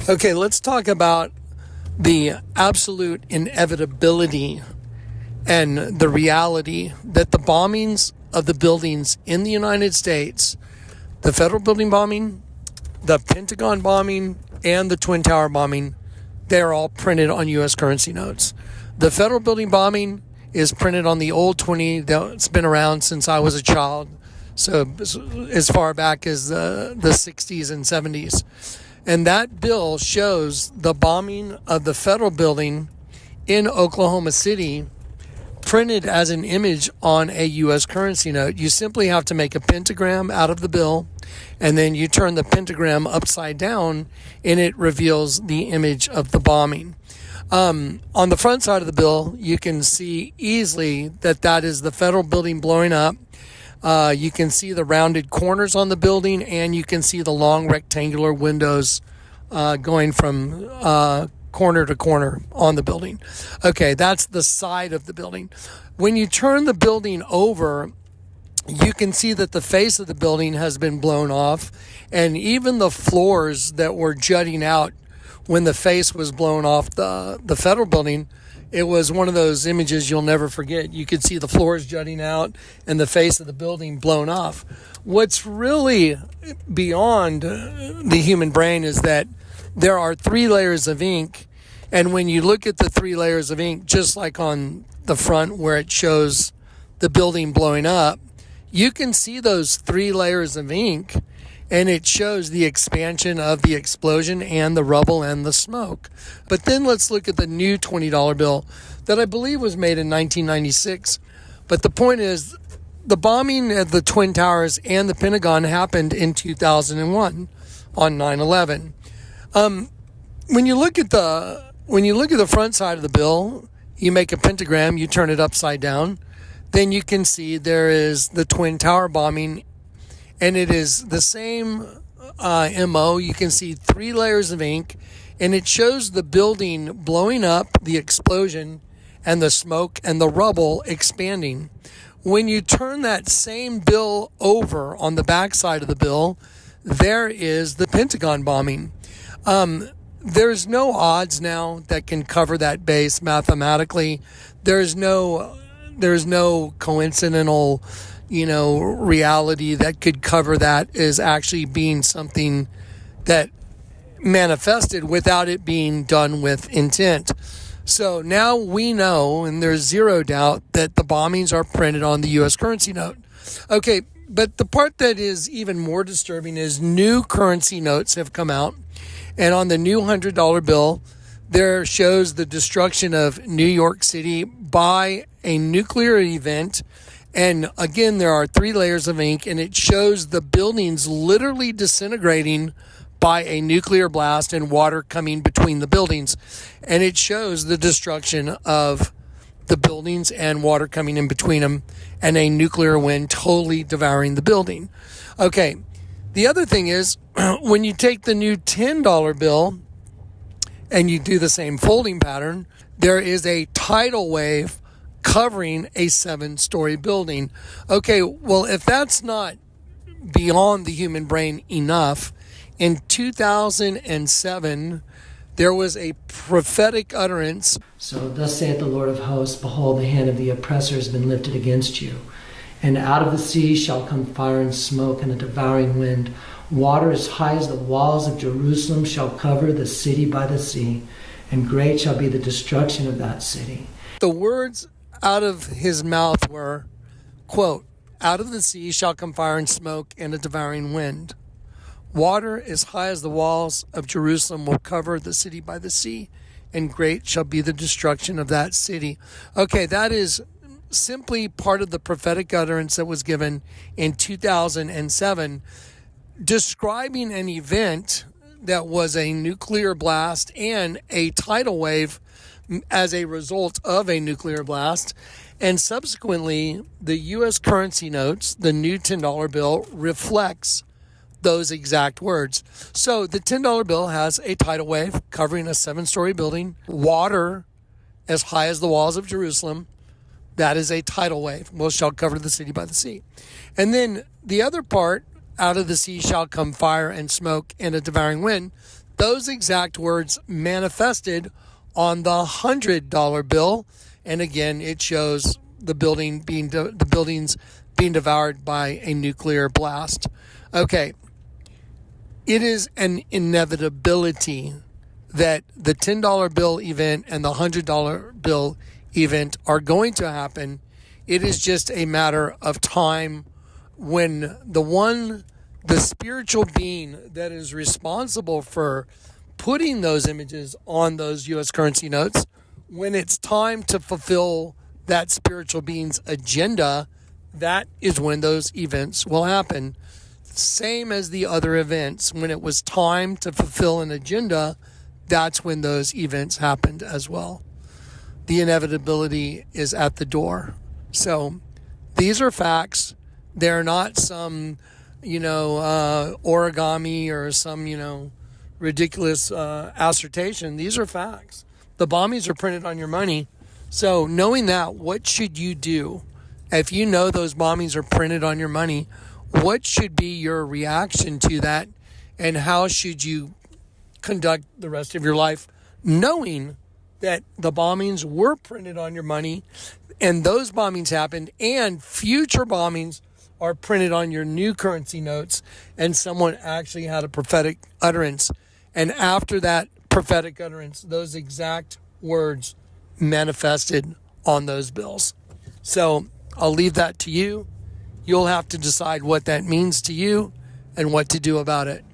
Okay, let's talk about the absolute inevitability and the reality that the bombings of the buildings in the United States, the federal building bombing, the Pentagon bombing, and the Twin Tower bombing, they're all printed on U.S. currency notes. The federal building bombing is printed on the old 20 that's been around since I was a child, so as far back as the 60s and 70s. And that bill shows the bombing of the federal building in Oklahoma City printed as an image on a U.S. currency note. You simply have to make a pentagram out of the bill, and then you turn the pentagram upside down, and it reveals the image of the bombing. On the front side of the bill, you can see easily that is the federal building blowing up. You can see the rounded corners on the building, and you can see the long rectangular windows going from corner to corner on the building. Okay, that's the side of the building. When you turn the building over, you can see that the face of the building has been blown off, and even the floors that were jutting out when the face was blown off the federal building, it was one of those images you'll never forget. You could see the floors jutting out and the face of the building blown off. What's really beyond the human brain is that there are 3 layers of ink, and when you look at the 3 layers of ink, just like on the front where it shows the building blowing up, you can see those 3 layers of ink, and it shows the expansion of the explosion and the rubble and the smoke. But then let's look at the new $20 bill that I believe was made in 1996. But the point is, the bombing at the Twin Towers and the Pentagon happened in 2001 on 9/11. When you look at the front side of the bill, you make a pentagram, you turn it upside down, then you can see there is the Twin Tower bombing, and it is the same MO. You can see 3 layers of ink, and it shows the building blowing up, the explosion, and the smoke and the rubble expanding. When you turn that same bill over on the back side of the bill, there is the Pentagon bombing. There's no odds now that can cover that base mathematically. There's no coincidental, reality that could cover that as actually being something that manifested without it being done with intent. So now we know, and there's zero doubt, that the bombings are printed on the U.S. currency note. Okay, but the part that is even more disturbing is new currency notes have come out, and on the new $100 bill, there shows the destruction of New York City by a nuclear event. And again, there are 3 layers of ink, and it shows the buildings literally disintegrating by a nuclear blast and water coming between the buildings. And it shows the destruction of the buildings and water coming in between them, and a nuclear wind totally devouring the building. Okay, the other thing is, when you take the new $10 bill and you do the same folding pattern, there is a tidal wave covering a 7-story building. Okay, well, if that's not beyond the human brain enough, in 2007, there was a prophetic utterance. So thus saith the Lord of hosts, behold, the hand of the oppressor has been lifted against you. And out of the sea shall come fire and smoke and a devouring wind. Water as high as the walls of Jerusalem shall cover the city by the sea, and great shall be the destruction of that city. The words out of his mouth were, quote, out of the sea shall come fire and smoke and a devouring wind. Water as high as the walls of Jerusalem will cover the city by the sea, and great shall be the destruction of that city. Okay, that is simply part of the prophetic utterance that was given in 2007, describing an event that was a nuclear blast and a tidal wave as a result of a nuclear blast. And subsequently, the U.S. currency notes, the new $10 bill, reflects those exact words. So the $10 bill has a tidal wave covering a 7-story building, water as high as the walls of Jerusalem. That is a tidal wave. Most shall cover the city by the sea. And then the other part, out of the sea shall come fire and smoke and a devouring wind. those exact words manifested on the $100 bill. And again, it shows the buildings being devoured by a nuclear blast. Okay. It is an inevitability that the $10 bill event and the $100 bill event are going to happen. It is just a matter of time when the spiritual being that is responsible for putting those images on those U.S. currency notes, when it's time to fulfill that spiritual being's agenda, that is when those events will happen. Same as the other events. When it was time to fulfill an agenda, that's when those events happened as well. The inevitability is at the door. So these are facts. They're not some, origami or some, ridiculous assertion. These are facts. The bombings are printed on your money. So knowing that, what should you do? If you know those bombings are printed on your money, what should be your reaction to that? And how should you conduct the rest of your life knowing that the bombings were printed on your money and those bombings happened and future bombings are printed on your new currency notes and someone actually had a prophetic utterance? And after that prophetic utterance, those exact words manifested on those bills. So I'll leave that to you. You'll have to decide what that means to you and what to do about it.